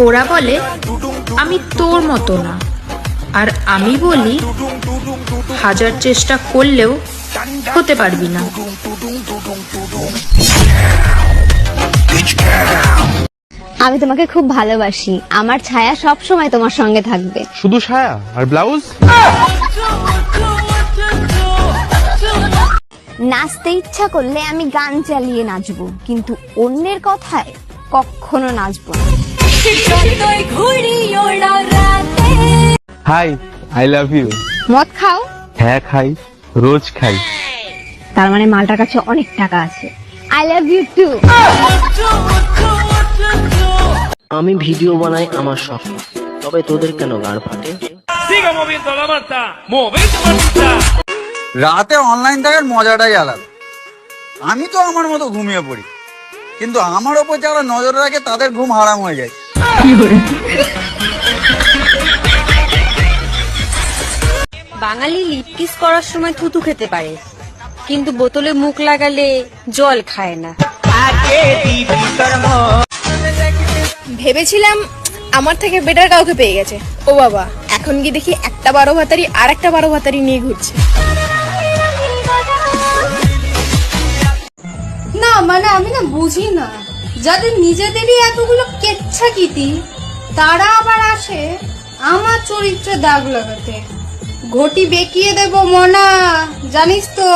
ওরা বলে আমি তোর মতো না, আর আমি বলি হাজার চেষ্টা করলেও হতে পারবি না। আমি তোমাকে খুব ভালোবাসি, আমার ছায়া সব সময় তোমার সঙ্গে থাকবে। শুধু ছায়া আর ব্লাউজ? নাচতে ইচ্ছা করলে আমি গান চালিয়ে নাচবো, কিন্তু অন্যের কথায় কখনো নাচবো না। Hi, I love you. মদ খাও? হ্যাঁ খাই, রোজ খাই। তার মানে মালটার কাছে অনেক টাকা আছে। I love you too. আমি ভিডিও বানাই আমার স্বপ্ন, তবে তোদের কেন গাড় ফাটে? রাতে অনলাইন থাকার মজাটাই আলাদা। আমি তো আমার মতো ঘুমিয়ে পড়ি, কিন্তু আমার ওপর যারা নজর রাখে তাদের ঘুম হারাম হয়ে যায়। বাঙালি লিপ কিস করার সময় থুতু খেতে পারে, কিন্তু বোতলে মুখ লাগালে জল খায় না। ভেবেছিলাম আমার থেকে বেটার কাউকে পেয়ে গেছে, ও বাবা এখন কি দেখি একটা 12 ভাতারি আর একটা 12 ভাতারি নিয়ে ঘুরছে। না মানে আমি না বুঝি না, যাদের নিজেদেরই এতগুলো কেচ্ছাকিতি, তারা আবার আসে আমার চরিত্রে দাগ লাগাতে। ঘটি বেঁকিয়ে দেব মনা, জানিস তো।